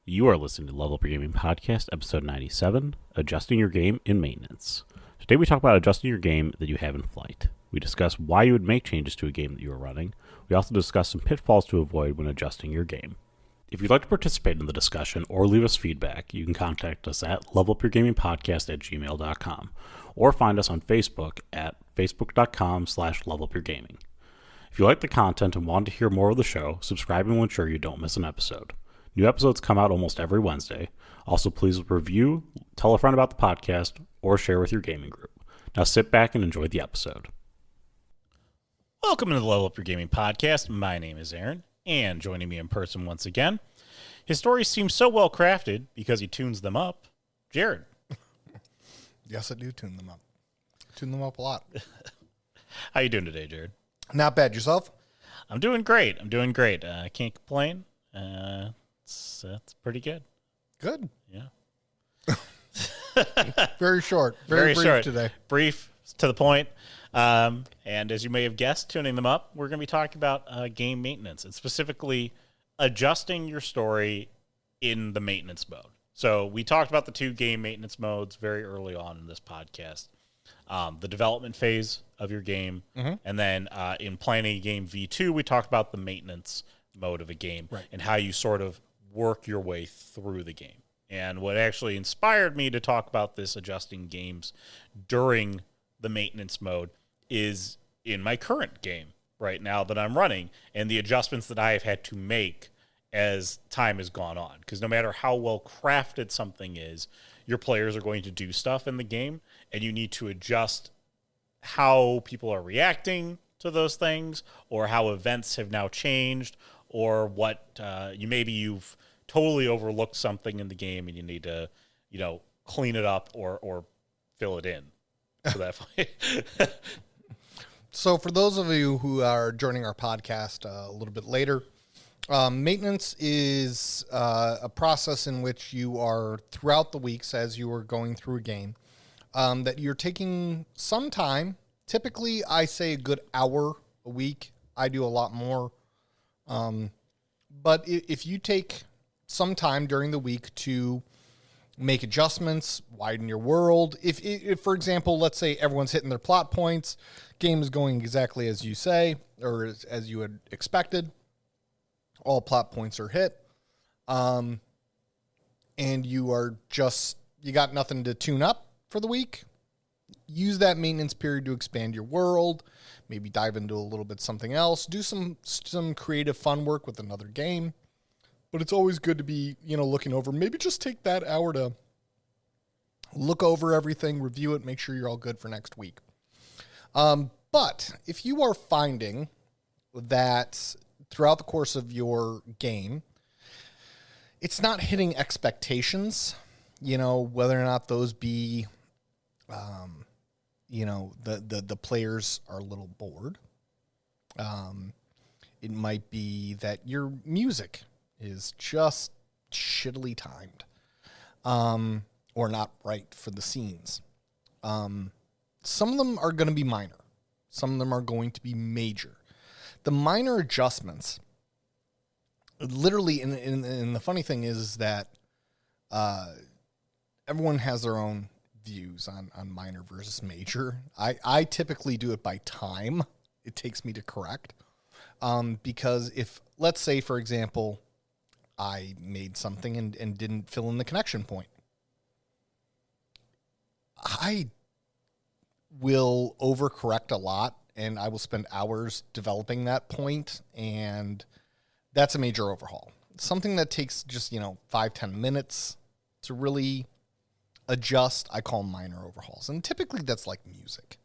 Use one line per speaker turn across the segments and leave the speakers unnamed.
You are listening to Level Up Your Gaming Podcast, episode 97, Adjusting Your Game in Maintenance. Today we talk about adjusting your game that you have in flight. We discuss why you would make changes to a game that you are running. We also discuss some pitfalls to avoid when adjusting your game. If you'd like to participate in the discussion or leave us feedback, you can contact us at levelupyourgamingpodcast@gmail.com or find us on Facebook at facebook.com/levelupyourgaming. If you like the content and want to hear more of the show, subscribing will ensure you don't miss an episode. New episodes come out almost every Wednesday. Also, please review, tell a friend about the podcast, or share with your gaming group. Now sit back and enjoy the episode. Welcome to the Level Up Your Gaming Podcast. My name is Aaron, and joining me in person once again, his stories seem so well crafted because he tunes them up, Jared.
Yes, I do tune them up. Tune them up a lot.
How you doing today, Jared?
Not bad. Yourself?
I'm doing great. I can't complain. It's pretty good.
Good.
Yeah.
Very short. Very brief
short
today.
Brief, to the point. And as you may have guessed, tuning them up, we're going to be talking about game maintenance and specifically adjusting your story in the maintenance mode. So we talked about the two game maintenance modes very early on in this podcast. The development phase of your game, and then in planning a game V2, we talked about the maintenance mode of a game and how you sort of work your way through the game. And what actually inspired me to talk about this adjusting games during the maintenance mode is in my current game right now that I'm running and the adjustments that I have had to make as time has gone on. Because no matter how well crafted something is, your players are going to do stuff in the game, and you need to adjust how people are reacting to those things, or how events have now changed, or what you've totally overlooked something in the game and you need to, clean it up or fill it in. So that
So for those of you who are joining our podcast a little bit later, maintenance is a process in which you are throughout the weeks as you are going through a game, that you're taking some time. Typically, I say a good hour a week. I do a lot more. But if you take some time during the week to make adjustments, widen your world. If, for example, let's say everyone's hitting their plot points, game is going exactly as you say, or as you had expected, all plot points are hit, and you got nothing to tune up for the week, use that maintenance period to expand your world, maybe dive into a little bit something else, do some creative fun work with another game. But it's always good to be, looking over. Maybe just take that hour to look over everything, review it, make sure you're all good for next week. But if you are finding that throughout the course of your game, it's not hitting expectations, whether or not those be, the players are a little bored. It might be that your music is just shittily timed, or not right for the scenes. Some of them are going to be minor. Some of them are going to be major. The minor adjustments, literally, and the funny thing is that everyone has their own views on minor versus major. I typically do it by time it takes me to correct. Because if, let's say, for example, I made something and didn't fill in the connection point, I will overcorrect a lot, and I will spend hours developing that point, and that's a major overhaul. Something that takes just, 5-10 minutes to really adjust, I call minor overhauls. And typically that's like music.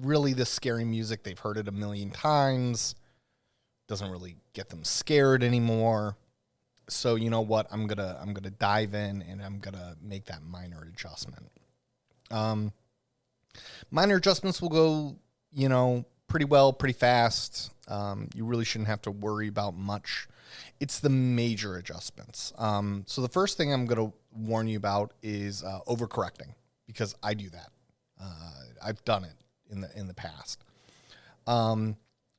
Really the scary music, they've heard it a million times, doesn't really get them scared anymore. So you know what? I'm gonna dive in and I'm gonna make that minor adjustment. Minor adjustments will go, pretty well, pretty fast. You really shouldn't have to worry about much. It's the major adjustments. So the first thing I'm gonna warn you about is overcorrecting, because I do that. I've done it in the past.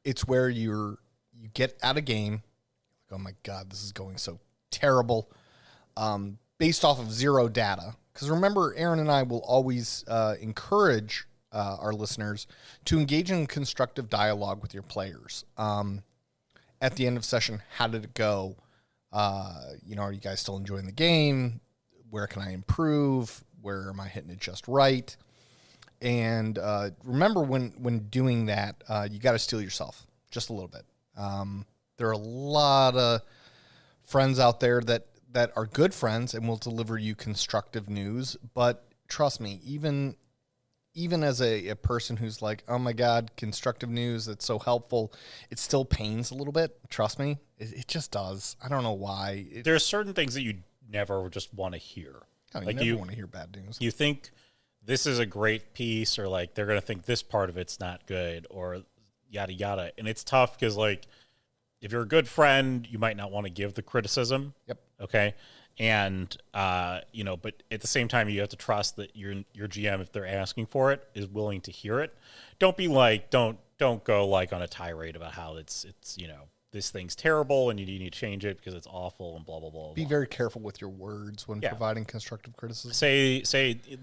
It's where you get out of game, oh my God, this is going so terrible. Based off of zero data. Because remember, Aaron and I will always encourage our listeners to engage in constructive dialogue with your players. At the end of session, how did it go? Are you guys still enjoying the game? Where can I improve? Where am I hitting it just right? And remember, when doing that, you got to steel yourself just a little bit. There are a lot of friends out there that are good friends and will deliver you constructive news. But trust me, even as a person who's like, oh my God, constructive news, that's so helpful, it still pains a little bit. Trust me, it just does. I don't know why.
There are certain things that you never just want to hear.
You never want to hear bad news.
You think this is a great piece, or like they're going to think this part of it's not good, or yada, yada. And it's tough because, like, if you're a good friend, you might not want to give the criticism.
Yep.
Okay. And, but at the same time, you have to trust that your GM, if they're asking for it, is willing to hear it. Don't be like, don't go like on a tirade about how it's this thing's terrible and you need to change it because it's awful and blah, blah, blah.
Be very careful with your words when providing constructive criticism.
Say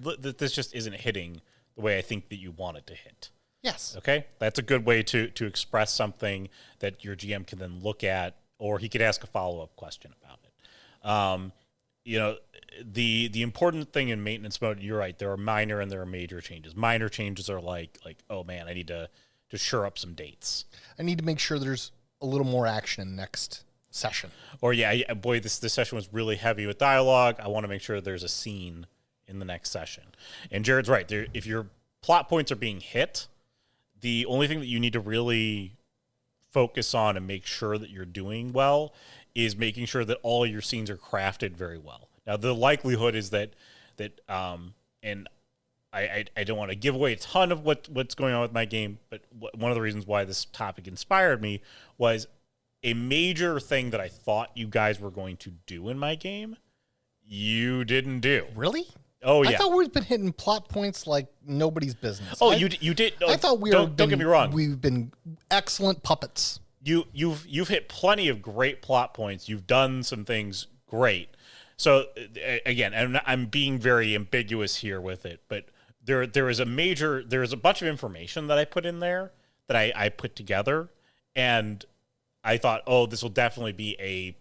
that this just isn't hitting the way I think that you want it to hit.
Yes. Okay.
That's a good way to express something that your GM can then look at, or he could ask a follow-up question about it. The important thing in maintenance mode, you're right, there are minor and there are major changes. Minor changes are like, oh man, I need to shore up some dates.
I need to make sure there's a little more action in next session.
Or this session was really heavy with dialogue. I want to make sure there's a scene in the next session. And Jared's right. If your plot points are being hit, the only thing that you need to really focus on and make sure that you're doing well is making sure that all your scenes are crafted very well. Now, the likelihood is that and I don't want to give away a ton of what's going on with my game, but one of the reasons why this topic inspired me was a major thing that I thought you guys were going to do in my game, you didn't do.
Really?
Oh, yeah.
I thought we've been hitting plot points like nobody's business.
Oh, you did.
I thought
don't get me wrong.
We've been excellent puppets.
You've hit plenty of great plot points. You've done some things great. So again, I'm being very ambiguous here with it, but there is a bunch of information that I put in there that I put together, and I thought, oh, this will definitely be a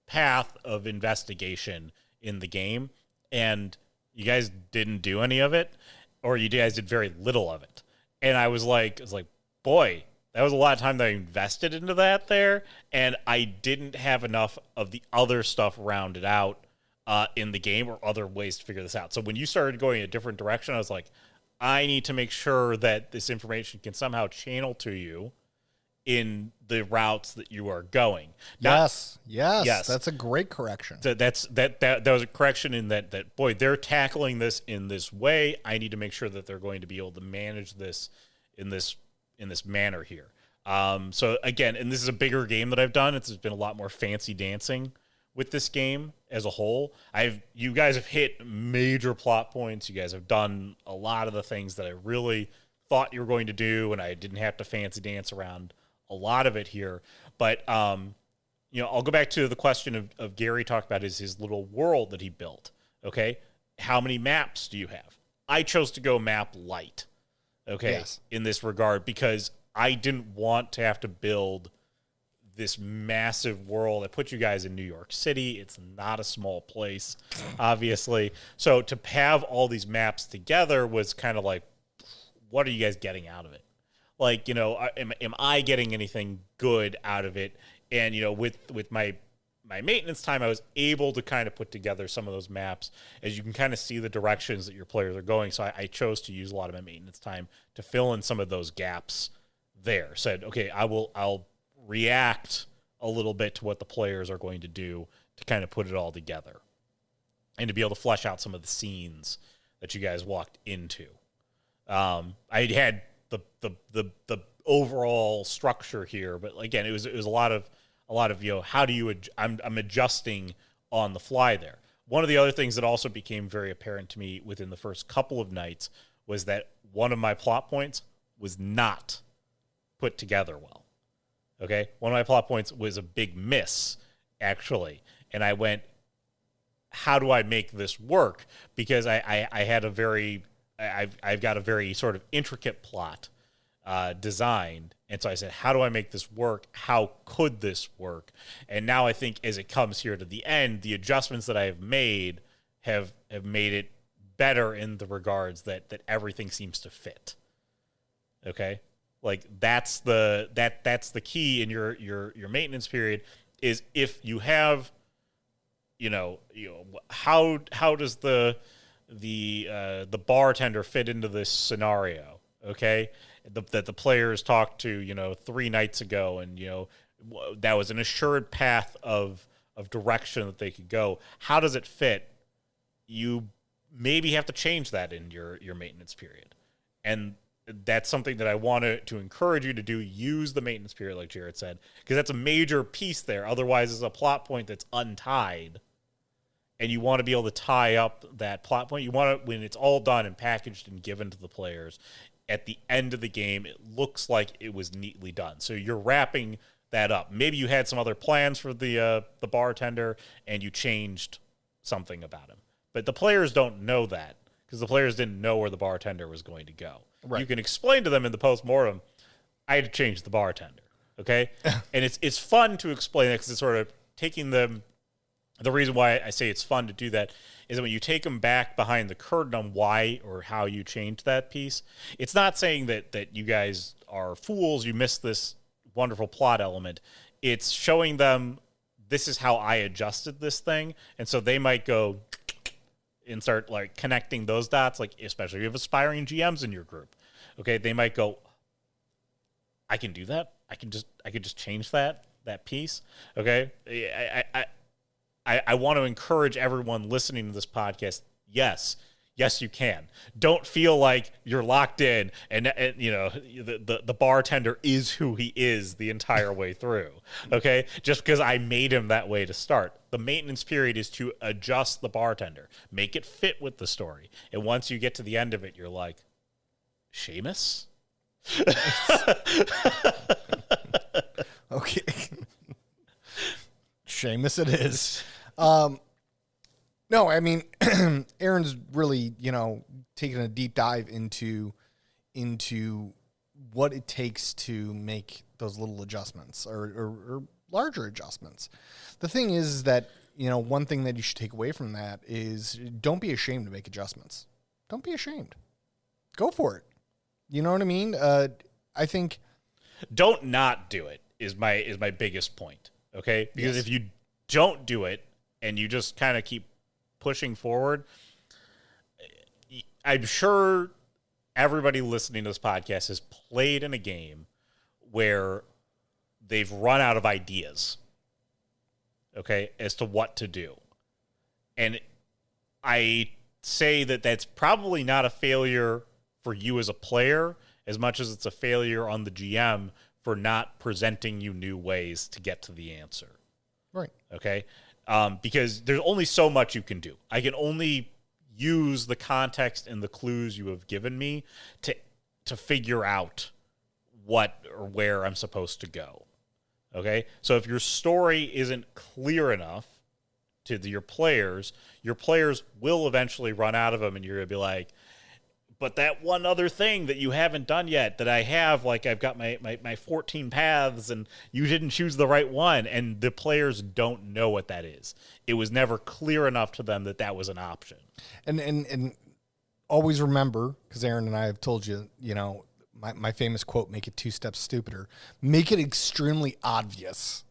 path of investigation in the game, and you guys didn't do any of it, or you guys did very little of it. And I was like, boy, that was a lot of time that I invested into that there, and I didn't have enough of the other stuff rounded out in the game or other ways to figure this out. So when you started going a different direction, I was like, I need to make sure that this information can somehow channel to you in the routes that you are going.
Yes. That's a great correction.
That was a correction in that boy, they're tackling this in this way. I need to make sure that they're going to be able to manage this in this manner here. So again, and this is a bigger game that I've done. It's been a lot more fancy dancing with this game as a whole. You guys have hit major plot points. You guys have done a lot of the things that I really thought you were going to do, and I didn't have to fancy dance around a lot of it here. But I'll go back to the question of Gary talked about his little world that he built. Okay, how many maps do you have? I chose to go map light. Okay, yes. In this regard, because I didn't want to have to build this massive world. I put you guys in New York City. It's not a small place, obviously. So to have all these maps together was kind of like, what are you guys getting out of it? Like, am I getting anything good out of it? And, with my maintenance time, I was able to kind of put together some of those maps as you can kind of see the directions that your players are going. So I chose to use a lot of my maintenance time to fill in some of those gaps there. Said, okay, I'll react a little bit to what the players are going to do to kind of put it all together and to be able to flesh out some of the scenes that you guys walked into. I had the overall structure here, but again, it was a lot of how do you I'm adjusting on the fly there. One of the other things that also became very apparent to me within the first couple of nights was that one of my plot points was not put together well. Okay, one of my plot points was a big miss, actually, and I went, "How do I make this work?" Because I had a very, I've got a very sort of intricate plot designed, and so I said, "How do I make this work? How could this work?" And now I think as it comes here to the end, the adjustments that I have made have made it better in the regards that everything seems to fit. Okay. Like that's the key in your maintenance period is if you have, how does the bartender fit into this scenario? Okay, that the players talked to 3 nights ago, and that was an assured path of direction that they could go. How does it fit? You maybe have to change that in your maintenance period, and that's something that I want to encourage you to do. Use the maintenance period, like Jared said, because that's a major piece there. Otherwise, it's a plot point that's untied, and you want to be able to tie up that plot point. You want to, when it's all done and packaged and given to the players, at the end of the game, it looks like it was neatly done. So you're wrapping that up. Maybe you had some other plans for the bartender, and you changed something about him. But the players don't know that because the players didn't know where the bartender was going to go. Right. You can explain to them in the post-mortem, I had to change the bartender, okay? And it's fun to explain it because it's sort of taking them. The reason why I say it's fun to do that is that when you take them back behind the curtain on why or how you changed that piece, it's not saying that you guys are fools, you missed this wonderful plot element. It's showing them this is how I adjusted this thing, and so they might go and start like connecting those dots, like especially if you have aspiring GMs in your group. Okay, they might go, I can do that. I can just change that piece. Okay, I want to encourage everyone listening to this podcast. Yes, you can. Don't feel like you're locked in, and the bartender is who he is the entire way through. Okay, just because I made him that way to start. The maintenance period is to adjust the bartender, make it fit with the story, and once you get to the end of it, you're like, Seamus?
Okay. Seamus it is. No, I mean, Aaron's really, taking a deep dive into what it takes to make those little adjustments or larger adjustments. The thing is that, one thing that you should take away from that is don't be ashamed to make adjustments. Don't be ashamed. Go for it. You know what I mean? I think
don't not do it is my biggest point. Okay, because if you don't do it and you just kind of keep pushing forward, I'm sure everybody listening to this podcast has played in a game where they've run out of ideas, okay, as to what to do. And I say that that's probably not a failure for you as a player as much as it's a failure on the GM for not presenting you new ways to get to the answer.
Right.
Okay? Because there's only so much you can do. I can only use the context and the clues you have given me to figure out what or where I'm supposed to go. Okay? So if your story isn't clear enough to your players will eventually run out of them, and you're going to be like, but that one other thing that you haven't done yet that I have, like I've got my 14 paths and you didn't choose the right one, and the players don't know what that is. It was never clear enough to them that was an option.
And always remember, because Aaron and I have told you, my famous quote, make it 2 steps stupider. Make it extremely obvious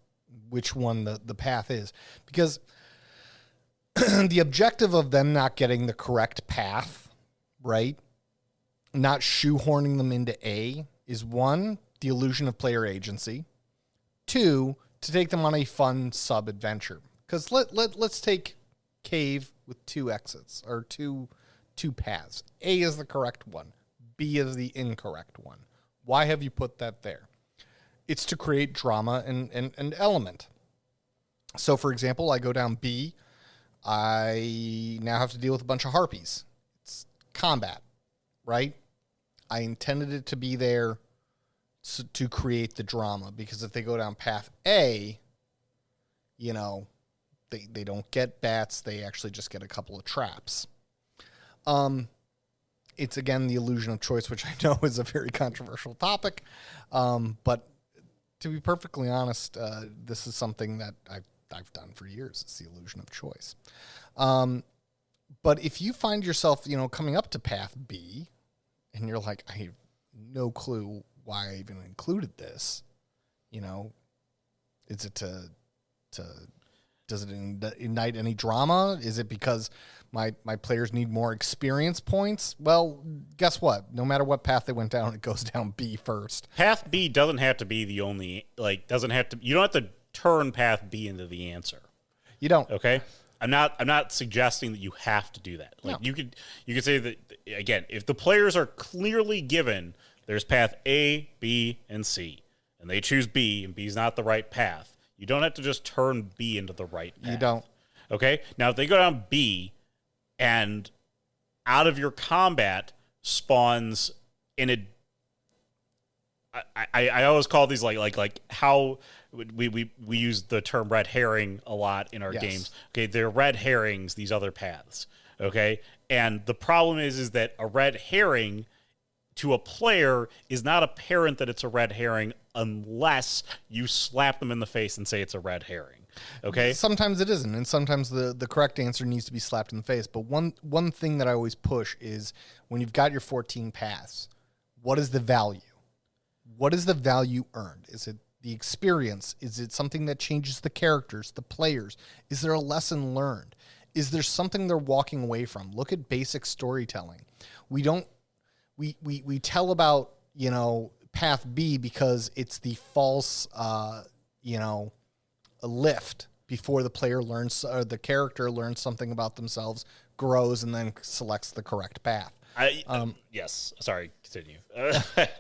which one the path is. Because the objective of them not getting the correct path, right, not shoehorning them into A, is 1, the illusion of player agency. 2, to take them on a fun sub-adventure. Because let's take cave with 2 exits, or two paths. A is the correct one. B is the incorrect one. Why have you put that there? It's to create drama and element. So, for example, I go down B. I now have to deal with a bunch of harpies. It's combat, right? I intended it to be there to create the drama, because if they go down path A, you know, they don't get bats. They actually just get a couple of traps. It's, again, the illusion of choice, which I know is a very controversial topic. But to be perfectly honest, this is something that I've done for years. It's the illusion of choice. But if you find yourself, you know, coming up to path B and you're like, I have no clue why I even included this, you know, is it does it ignite any drama? Is it because my players need more experience points? Well, guess what? No matter what path they went down, it goes down B first.
Path B doesn't have to be the only, like, you don't have to turn path B into the answer.
You don't.
Okay? I'm not suggesting that you have to do that. Like,
No.
you could say that, again, if the players are clearly given there's path A, B, and C, and they choose B, and B is not the right path, you don't have to just turn B into the right path.
You don't.
Okay? Now, if they go down B, and out of your combat spawns I always call these like how we use the term red herring a lot in our games. Okay, they're red herrings, these other paths. Okay, and the problem is that a red herring to a player is not apparent that it's a red herring unless you slap them in the face and say it's a red herring. Okay.
Sometimes it isn't, and sometimes the correct answer needs to be slapped in the face. But one thing that I always push is when you've got your 14 paths, what is the value? What is the value earned? Is it the experience? Is it something that changes the characters, the players? Is there a lesson learned? Is there something they're walking away from? Look at basic storytelling. We tell about, you know, path B because it's the false, you know, a lift before the player learns, or the character learns something about themselves, grows, and then selects the correct path.
Yes. Sorry. Continue.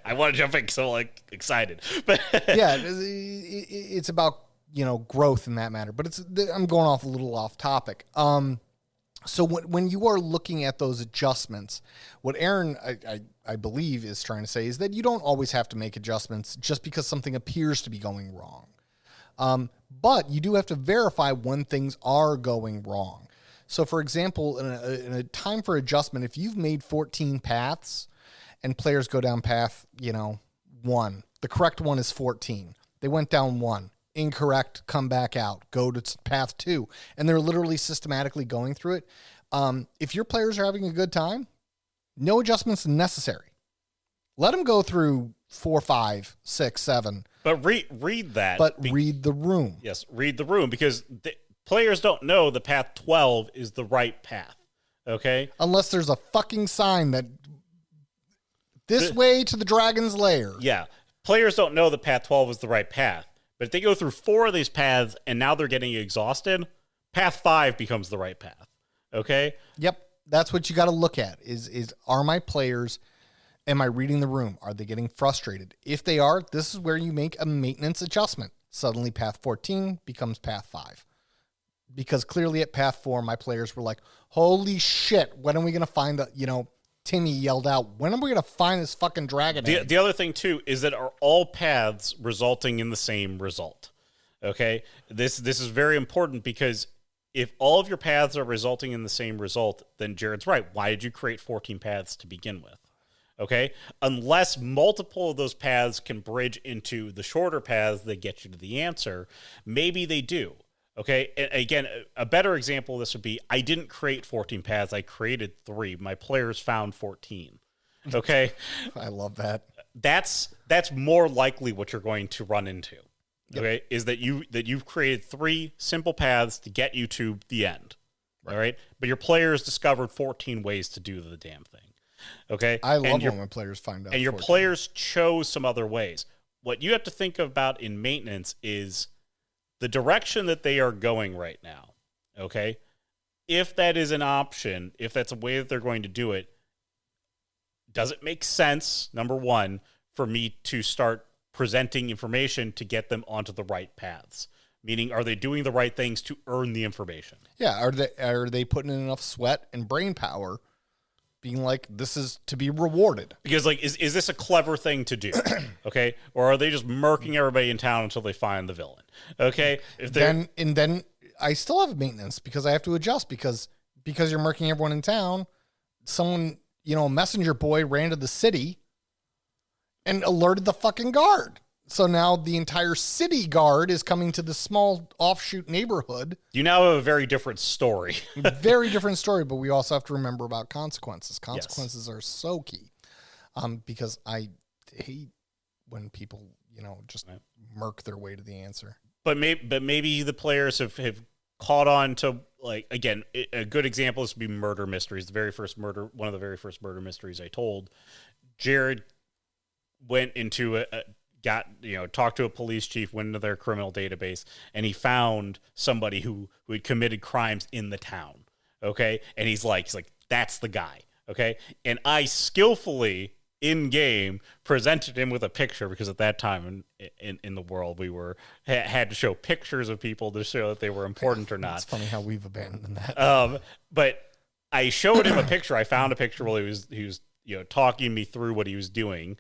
I want to jump in because I'm like excited, but
Yeah, it's about, you know, growth in that matter. But I'm going off a little off topic. So when you are looking at those adjustments, what Aaron, I believe, is trying to say is that you don't always have to make adjustments just because something appears to be going wrong. But you do have to verify when things are going wrong. So, for example, in a time for adjustment, if you've made 14 paths and players go down path, you know, 1, the correct one is 14. They went down 1. Incorrect, come back out, go to path 2. And they're literally systematically going through it. If your players are having a good time, no adjustments necessary. Let them go through 4, 5, 6, 7.
But read that.
But read the room.
Yes, read the room, because players don't know the path 12 is the right path. Okay?
Unless there's a fucking sign that this way to the dragon's lair.
Yeah. Players don't know that path 12 is the right path. But if they go through 4 of these paths and now they're getting exhausted, path 5 becomes the right path. Okay?
Yep. That's what you got to look at is are my players, am I reading the room? Are they getting frustrated? If they are, this is where you make a maintenance adjustment. Suddenly path 14 becomes path 5. Because clearly at path 4, my players were like, holy shit, when are we going to find the, you know, Timmy yelled out, when are we going to find this fucking dragon egg?
The other thing, too, is that are all paths resulting in the same result? Okay? This is very important, because if all of your paths are resulting in the same result, then Jared's right. Why did you create 14 paths to begin with? Okay? Unless multiple of those paths can bridge into the shorter paths that get you to the answer, maybe they do. Okay, and again, a better example of this would be, I didn't create 14 paths. I created 3. My players found 14. Okay?
I love that.
That's more likely what you're going to run into. Okay? Is that you've created 3 simple paths to get you to the end. Right. All right? But your players discovered 14 ways to do the damn thing. Okay?
I love when my players find out.
And your
14.
players chose some other ways. What you have to think about in maintenance is the direction that they are going right now, okay? If that is an option, if that's a way that they're going to do it, does it make sense, number one, for me to start presenting information to get them onto the right paths? Meaning, are they doing the right things to earn the information?
Yeah, are they putting in enough sweat and brain power? being like, this is to be rewarded.
Because, like, is this a clever thing to do? Okay? Or are they just murking everybody in town until they find the villain? Okay?
Then I still have maintenance because I have to adjust because you're murking everyone in town. Someone, a messenger boy ran to the city and alerted the fucking guard. So now the entire city guard is coming to the small offshoot neighborhood.
You now have a very different story.
Very different story, but we also have to remember about consequences. Consequences are so key. Because I hate when people, just murk their way to the answer.
But maybe the players have caught on to, like, again, a good example is to be murder mysteries. One of the very first murder mysteries I told, Jared went into talked to a police chief, went into their criminal database, and he found somebody who had committed crimes in the town. Okay. And he's like, that's the guy. Okay. And I skillfully in game presented him with a picture, because at that time in the world, we had to show pictures of people to show that they were important or not.
It's funny how we've abandoned that.
But I showed him a picture. I found a picture while he was talking me through what he was doing,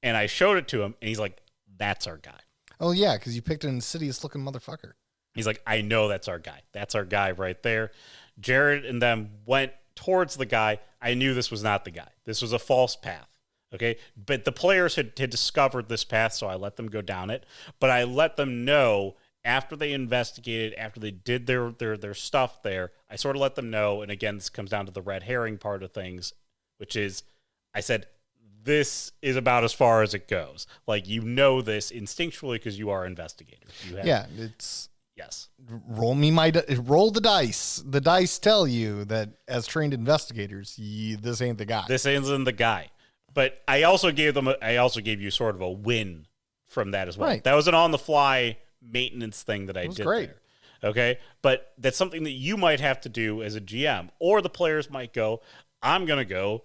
and I showed it to him, and he's like, that's our guy.
Oh, yeah, because you picked an insidious looking motherfucker.
He's like, I know that's our guy. That's our guy right there. Jared and them went towards the guy. I knew this was not the guy. This was a false path. Okay. But the players had discovered this path, so I let them go down it. But I let them know after they investigated, after they did their stuff there, I sort of let them know. And again, this comes down to the red herring part of things, which is, I said, this is about as far as it goes. Like, this instinctually because you are investigators.
It's
yes.
Roll the dice. The dice tell you that as trained investigators, this ain't the guy.
This isn't the guy. But I also gave you sort of a win from that as well.
Right.
That was an on the fly maintenance thing that I did.
Great.
There. Okay, but that's something that you might have to do as a GM, or the players might go, I'm going to go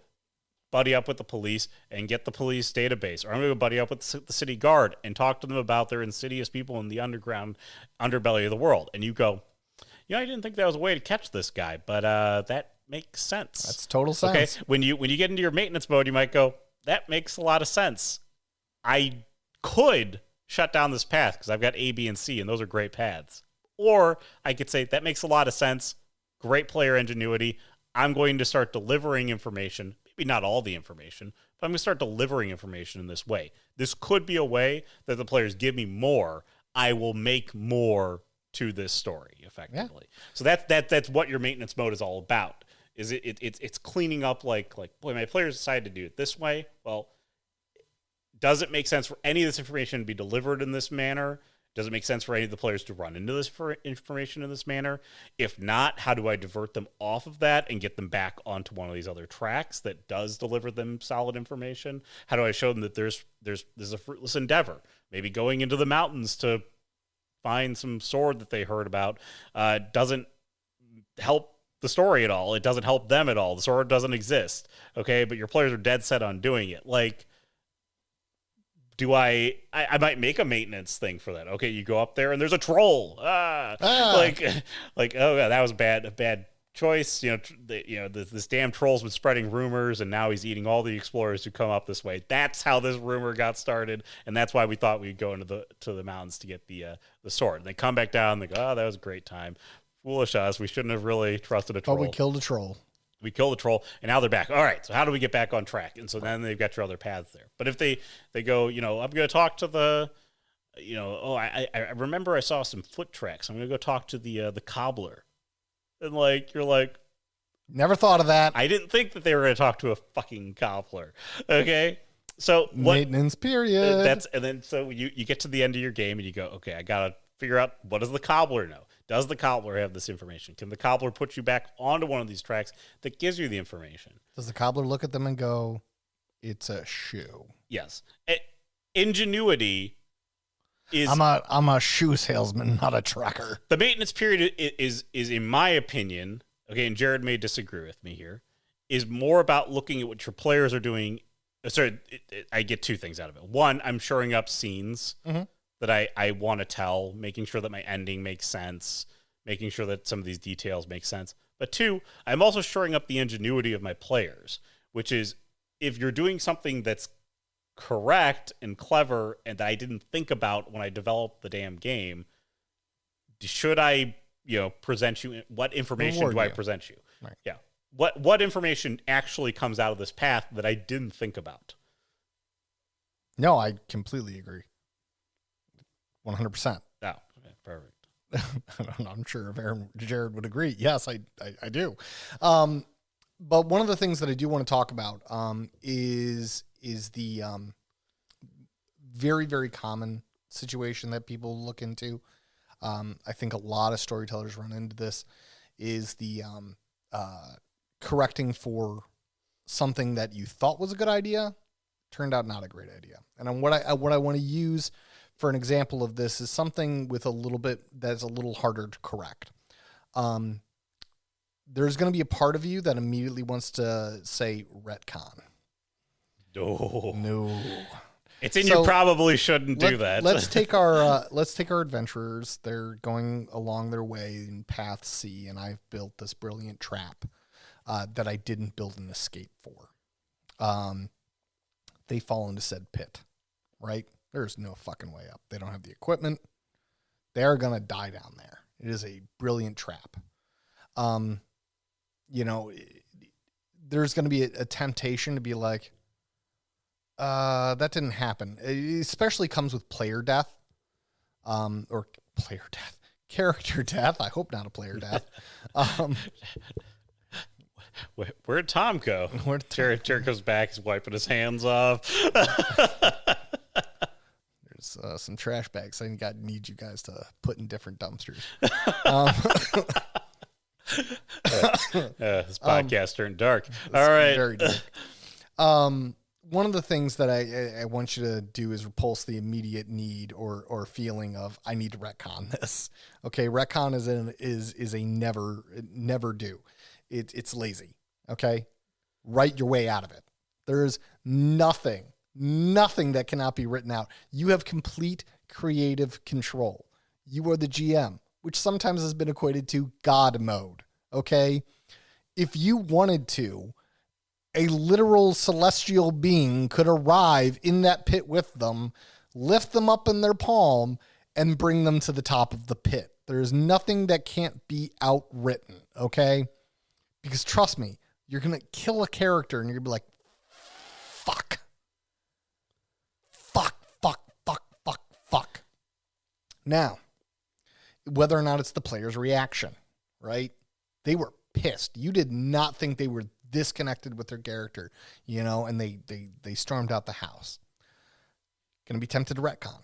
buddy up with the police and get the police database, or I'm going to go buddy up with the city guard and talk to them about their insidious people in the underground underbelly of the world. And you go, I didn't think that was a way to catch this guy, but that makes sense.
That's total sense.
Okay, when you get into your maintenance mode, you might go, that makes a lot of sense. I could shut down this path because I've got A, B, and C, and those are great paths. Or I could say, that makes a lot of sense. Great player ingenuity. I'm going to start delivering information. Maybe not all the information, but I'm going to start delivering information in this way. This could be a way that the players give me more. I will make more to this story effectively. Yeah. So that's what your maintenance mode is all about. Is it's cleaning up like, boy, my players decided to do it this way. Well, does it make sense for any of this information to be delivered in this manner? Does it make sense for any of the players to run into this information in this manner? If not, how do I divert them off of that and get them back onto one of these other tracks that does deliver them solid information? How do I show them that there's a fruitless endeavor? Maybe going into the mountains to find some sword that they heard about doesn't help the story at all. It doesn't help them at all. The sword doesn't exist. Okay, but your players are dead set on doing it. Like, I might make a maintenance thing for that. Okay, you go up there and there's a troll. Like, oh yeah, that was a bad choice. This damn troll's been spreading rumors, and now he's eating all the explorers who come up this way. That's how this rumor got started, and that's why we thought we'd go into the mountains to get the sword. And they come back down and they go, oh, that was a great time. Foolish us. We shouldn't have really trusted a troll.
Oh, we killed a troll.
We killed the troll, and now they're back. All right, so how do we get back on track? And so then they've got your other paths there. But if they go, I'm going to talk to the, I remember I saw some foot tracks. I'm going to go talk to the cobbler. And you're like,
never thought of that.
I didn't think that they were going to talk to a fucking cobbler. Okay, so
maintenance period.
So you get to the end of your game and you go, okay, I got to figure out, what does the cobbler know? Does the cobbler have this information? Can the cobbler put you back onto one of these tracks that gives you the information?
Does the cobbler look at them and go, it's a shoe?
Yes. Ingenuity is...
I'm a shoe salesman, not a tracker.
The maintenance period is in my opinion, okay, and Jared may disagree with me here, is more about looking at what your players are doing. Sorry, I get two things out of it. One, I'm shoring up scenes. Mm-hmm. That I want to tell, making sure that my ending makes sense, making sure that some of these details make sense. But two, I'm also shoring up the ingenuity of my players, which is if you're doing something that's correct and clever and that I didn't think about when I developed the damn game, should I, present you, what information do I present you?
Right.
Yeah. What information actually comes out of this path that I didn't think about?
No, I completely agree. 100%.
Oh, okay, perfect.
I'm sure if Jared would agree. Yes, I do. But one of the things that I do want to talk about is the very, very common situation that people look into. I think a lot of storytellers run into this, is the correcting for something that you thought was a good idea turned out not a great idea. And what I want to use for an example of this is something with a little bit that's a little harder to correct. There's going to be a part of you that immediately wants to say retcon. No.
It's in you probably shouldn't do that.
Let's take our adventurers. They're going along their way in path C, and I've built this brilliant trap that I didn't build an escape for. They fall into said pit, right? There's no fucking way up. They don't have the equipment. They're going to die down there. It is a brilliant trap. There's going to be a temptation to be like, that didn't happen. It especially comes with player death, or player death, character death. I hope not a player death.
Where'd Tom go? Jared goes back. He's wiping his hands off.
There's some trash bags I need you guys to put in different dumpsters.
This podcast turned dark. All right.
Very dark. One of the things that I want you to do is repulse the immediate need or feeling of, I need to retcon this. Okay, retcon is a never do. It's lazy. Okay, write your way out of it. There is nothing that cannot be written out. You have complete creative control. You are the GM, which sometimes has been equated to God mode. Okay, if you wanted to, a literal celestial being could arrive in that pit with them, lift them up in their palm, and bring them to the top of the pit. There's nothing that can't be outwritten, okay? Because trust me, you're going to kill a character and you're going to be like, fuck. Now, whether or not it's the player's reaction, right? They were pissed. You did not think they were disconnected with their character, and they stormed out the house. Going to be tempted to retcon,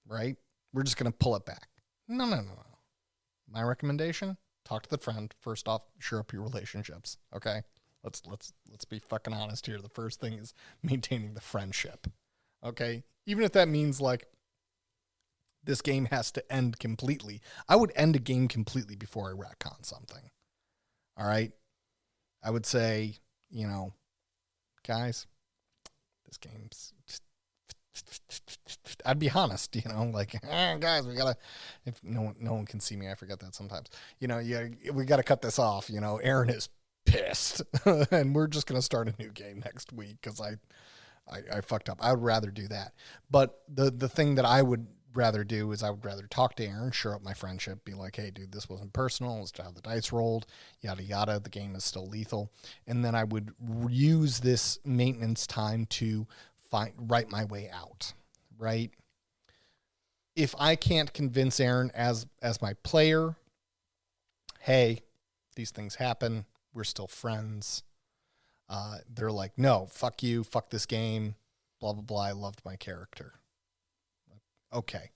right? We're just going to pull it back. No. My recommendation, talk to the friend. First off, shore up your relationships, okay? Let's be fucking honest here. The first thing is maintaining the friendship, okay? Even if that means, like, this game has to end completely. I would end a game completely before I retcon something, all right? I would say, guys, this game's... I'd be honest, guys, we gotta, if no one can see me, I forget that sometimes, we gotta cut this off. Aaron is pissed and we're just going to start a new game next week because I fucked up. I would rather do that. But the thing that I would rather do is I would rather talk to Aaron, shore up my friendship, be like, hey, dude, this wasn't personal. It's how the dice rolled, yada, yada. The game is still lethal. And then I would use this maintenance time to write my way out, right? If I can't convince Aaron as my player, hey, these things happen, we're still friends. They're like, no, fuck you, fuck this game, blah, blah, blah. I loved my character. Okay.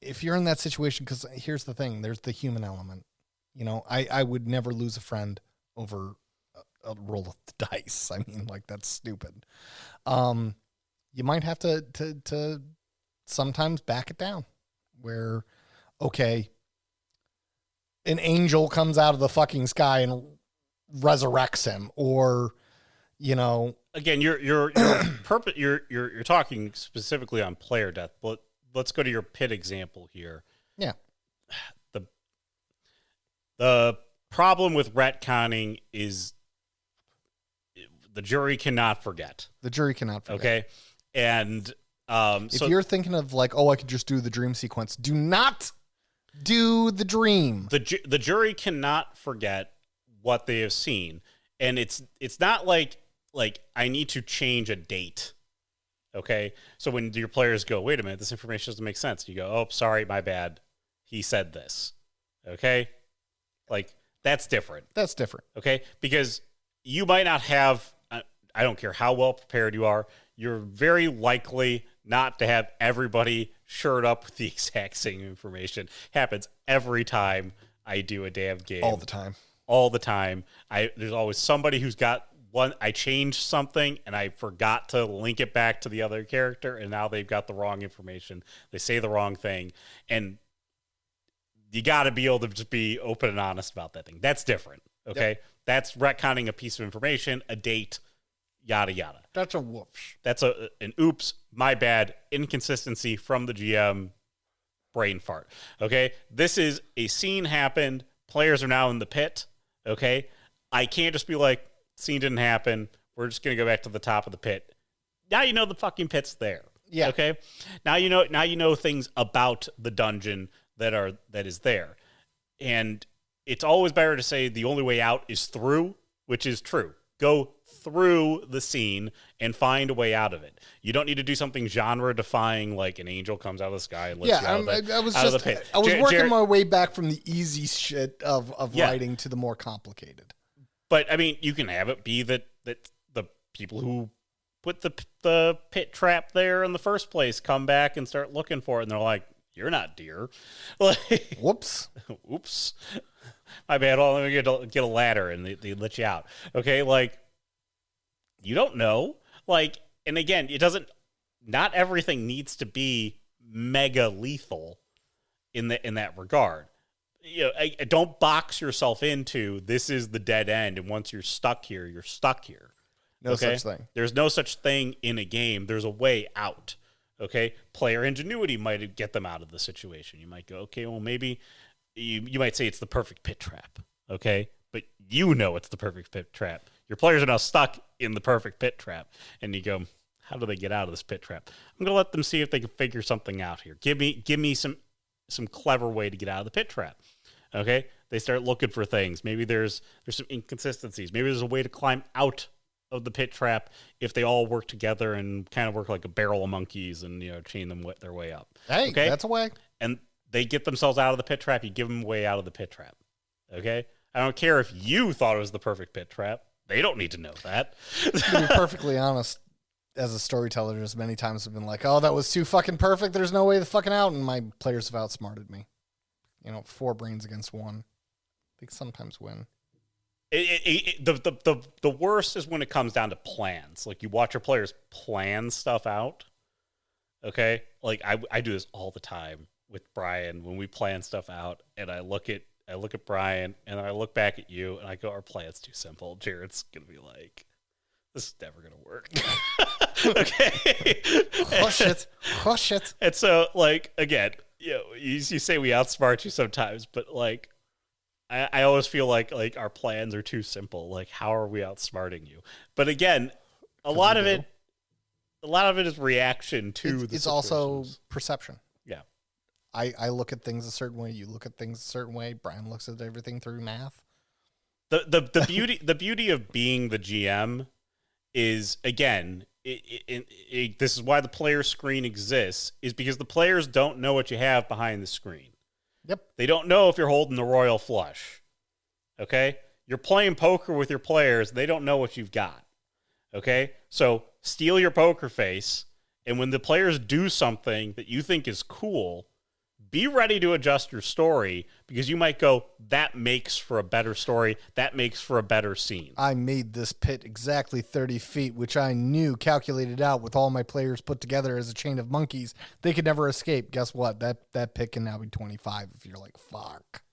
If you're in that situation, because here's the thing, there's the human element. I would never lose a friend over a roll of the dice. I mean, like, that's stupid. You might have to sometimes back it down where, okay, an angel comes out of the fucking sky and resurrects him, or,
again, you're talking specifically on player death, but let's go to your pit example here.
Yeah.
The problem with retconning is the jury cannot forget.
The jury cannot forget.
Okay. And
if you're thinking of like, oh, I could just do the dream sequence, do not do the dream.
The jury cannot forget what they have seen. And it's not like I need to change a date. Okay. So when your players go, wait a minute, this information doesn't make sense. You go, oh, sorry, my bad. He said this. Okay. Like, that's different.
That's different.
Okay. Because you might not have, I don't care how well prepared you are, you're very likely not to have everybody shirt up with the exact same information. Happens every time I do a damn game.
All the time.
All the time. There's always somebody who's got one. I changed something and I forgot to link it back to the other character, and now they've got the wrong information. They say the wrong thing, and you got to be able to just be open and honest about that thing. That's different. Okay, yep. That's retconning a piece of information, a date, yada yada.
That's a whoops.
That's an oops, my bad, inconsistency from the GM, brain fart. Okay, this is a scene happened. Players are now in the pit. Okay, I can't just be like, scene didn't happen. We're just gonna go back to the top of the pit. Now you know the fucking pit's there.
Yeah.
Okay. Now you know things about the dungeon that is there, and it's always better to say the only way out is through, which is true. Go through the scene and find a way out of it. You don't need to do something genre-defying like an angel comes out of the sky and lets you out of the pit.
I was working my way back from the easy shit of writing to the more complicated.
But, I mean, you can have it be that the people who put the pit trap there in the first place come back and start looking for it, and they're like, you're not deer. Like,
whoops.
Oops. My bad. Well, let me get a ladder, and they let you out. Okay, like, you don't know. Like, and again, not everything needs to be mega lethal in that regard. You know, don't box yourself into this is the dead end, and once you're stuck here, you're stuck here.
No such thing.
There's no such thing in a game. There's a way out. Okay, player ingenuity might get them out of the situation. You might go, okay, well, maybe you might say it's the perfect pit trap. Okay, but you know it's the perfect pit trap. Your players are now stuck in the perfect pit trap, and you go, how do they get out of this pit trap? I'm going to let them see if they can figure something out here. Give me some clever way to get out of the pit trap. Okay, they start looking for things. Maybe there's some inconsistencies. Maybe there's a way to climb out of the pit trap if they all work together and kind of work like a barrel of monkeys and, you know, chain them their way up.
Hey,
okay?
That's a way.
And they get themselves out of the pit trap. You give them a way out of the pit trap. Okay, I don't care if you thought it was the perfect pit trap. They don't need to know that.
To be perfectly honest, as a storyteller, there's many times I've been like, oh, that was too fucking perfect. There's no way the fucking out. And my players have outsmarted me. You know, 4 brains against 1. They sometimes win.
The worst is when it comes down to plans. Like, you watch your players plan stuff out. Okay? Like, I do this all the time with Brian when we plan stuff out, and I look at Brian, and I look back at you, and I go, our plan's too simple. Jared's going to be like, this is never going to work. Okay?
Hush it.
And so, like, again, you know, you say we outsmart you sometimes, but, like, I always feel like our plans are too simple. Like, how are we outsmarting you? But again, a lot of it is reaction to the
it's also perception.
Yeah.
I look at things a certain way. You look at things a certain way. Brian looks at everything through math.
The beauty of being the GM is, again, this is why the player screen exists, is because the players don't know what you have behind the screen.
Yep.
They don't know if you're holding the royal flush. Okay? You're playing poker with your players. They don't know what you've got. Okay? So steal your poker face, and when the players do something that you think is cool, be ready to adjust your story, because you might go, that makes for a better story. That makes for a better scene.
I made this pit exactly 30 feet, which I knew, calculated out with all my players put together as a chain of monkeys. They could never escape. Guess what? That pit can now be 25 if you're like, fuck.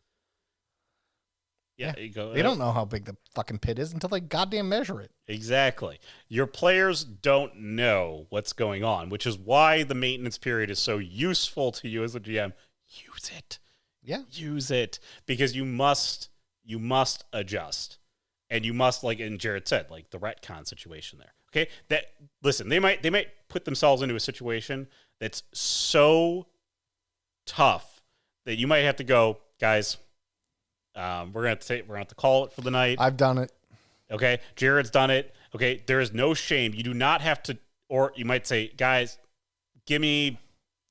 Yeah, you go,
they don't know how big the fucking pit is until they goddamn measure it.
Exactly. Your players don't know what's going on, which is why the maintenance period is so useful to you as a GM. Use it.
Yeah.
Use it, because you must you must adjust. And you must, like, and Jared said, like the retcon situation there. Okay, that listen, they might put themselves into a situation that's so tough that you might have to go, guys. We're gonna have to call it for the night.
I've done it.
Okay, Jared's done it. Okay, there is no shame. You do not have to, or you might say, guys, give me,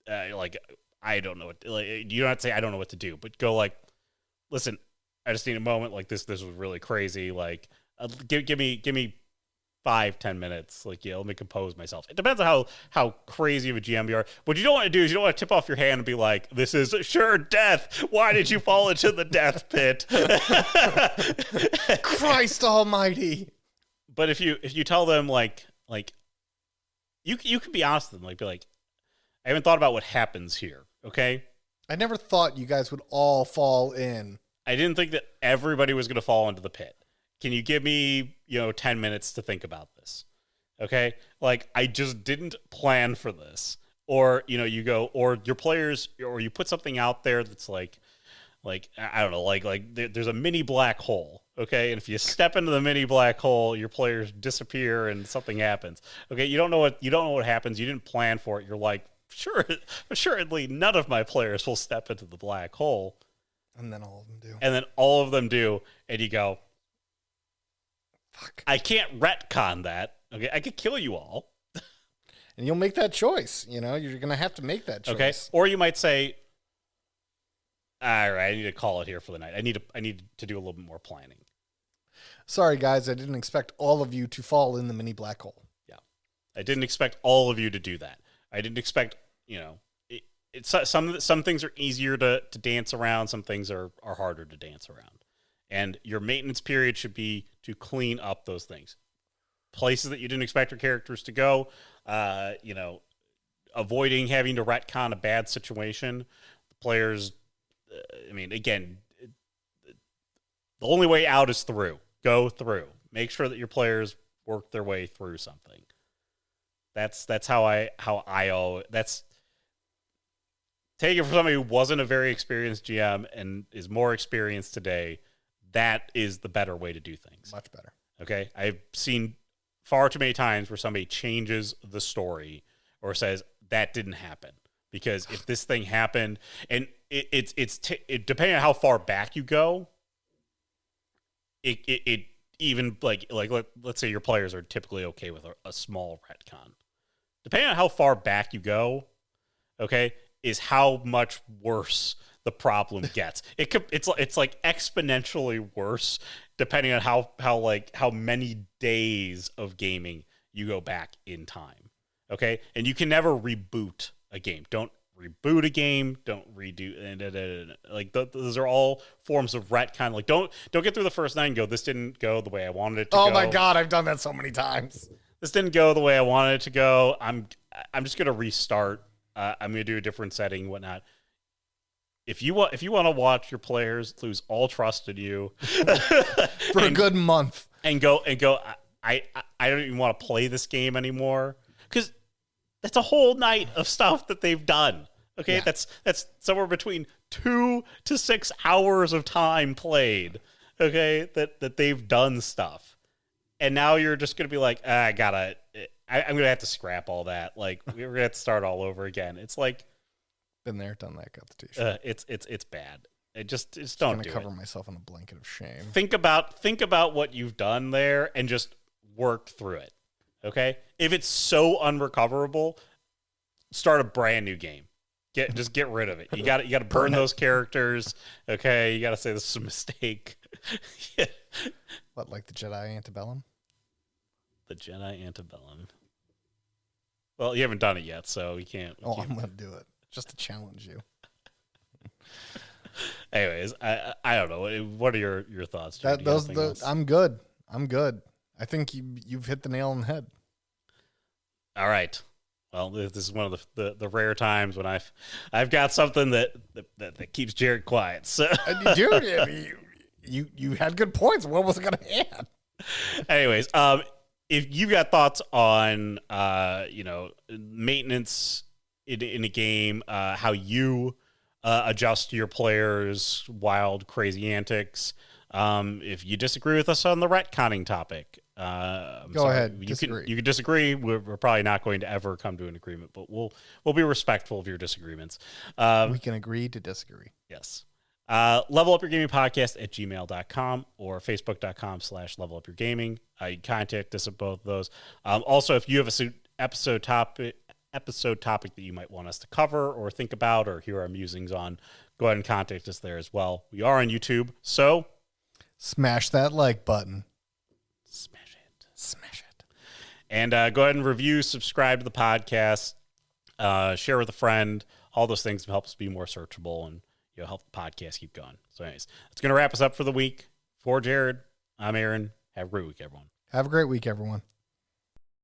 like, I don't know what. Like, you don't have to say I don't know what to do, but go like, listen, I just need a moment. Like this was really crazy. Like, give me 5-10 minutes. Like, yeah, let me compose myself. It depends on how crazy of a GM you are. What you don't want to do is you don't want to tip off your hand and be like, this is sure death. Why did you fall into the death pit?
Christ almighty.
But if you tell them like you can be honest with them, like be like, I haven't thought about what happens here. Okay.
I never thought you guys would all fall in.
I didn't think that everybody was going to fall into the pit. Can you give me, 10 minutes to think about this? Okay? Like, I just didn't plan for this. Or, you go, or your players, or you put something out there that's like, I don't know, there's a mini black hole. Okay? And if you step into the mini black hole, your players disappear and something happens. Okay? You don't know what happens. You didn't plan for it. You're like, sure, assuredly, none of my players will step into the black hole.
And then all of them do.
And then all of them do. And you go, fuck. I can't retcon that. Okay. I could kill you all.
And you'll make that choice. You're going to have to make that choice.
Okay. Or you might say, all right, I need to call it here for the night. I need to do a little bit more planning.
Sorry, guys. I didn't expect all of you to fall in the mini black hole.
Yeah. I didn't expect all of you to do that. I didn't expect, some things are easier to dance around. Some things are harder to dance around. And your maintenance period should be to clean up those things. Places that you didn't expect your characters to go, avoiding having to retcon a bad situation. The players, again, the only way out is through. Go through. Make sure that your players work their way through something. That's take it from somebody who wasn't a very experienced GM and is more experienced today. That is the better way to do things.
Much better.
Okay. I've seen far too many times where somebody changes the story or says that didn't happen because if this thing happened and it's depending on how far back you go, it even let's say your players are typically okay with a small retcon. Depending on how far back you go, okay, is how much worse the problem gets. It's like exponentially worse depending on how many days of gaming you go back in time. Okay? And you can never reboot a game. Don't reboot a game, don't redo those are all forms of retcon. Like don't get through the first night and go, this didn't go the way I wanted it to go.
Oh my god, I've done that so many times.
This didn't go the way I wanted it to go. I'm just gonna restart. I'm gonna do a different setting, whatnot. If you want to watch your players lose all trust in you
for a good month
and go, I don't even want to play this game anymore because that's a whole night of stuff that they've done. Okay, yeah. That's somewhere between 2 to 6 hours of time played. Okay, that they've done stuff. And now you're just going to be like, I'm going to have to scrap all that. Like, we're going to have to start all over again. It's like...
Been there, done that, got the t-shirt.
It's bad. Just don't do it.
Cover myself in a blanket of shame.
Think about what you've done there and just work through it. Okay? If it's so unrecoverable, start a brand new game. Just get rid of it. You got to burn those characters. Okay? You got to say this is a mistake. Yeah.
What, like the Jedi Antebellum?
The Jedi Antebellum. Well, you haven't done it yet, so you can't.
I'm going to do it just to challenge you.
Anyways, I don't know. What are your thoughts?
I'm good. I think you've hit the nail on the head. All
right. Well, this is one of the rare times when I've got something that keeps Jared quiet. So,
dude, you had good points. What was it going to add?
Anyways, if you've got thoughts on maintenance in a game, how you adjust your players' wild, crazy antics, If you disagree with us on the retconning topic,
Go ahead.
You
Disagree.
you can disagree. We're probably not going to ever come to an agreement, but we'll be respectful of your disagreements.
We can agree to disagree.
Yes. Level Up Your Gaming Podcast at gmail.com or facebook.com/level up your gaming. You can contact us at both of those. Also, if you have a episode topic that you might want us to cover or think about or hear our musings on, go ahead and contact us there as well. We are on YouTube, so
smash that like button.
Smash it. And go ahead and review, subscribe to the podcast, share with a friend. All those things help us be more searchable and help the podcast keep going. So anyways, that's going to wrap us up for the week. For Jared, I'm Aaron. Have a great week, everyone.
Have a great week, everyone.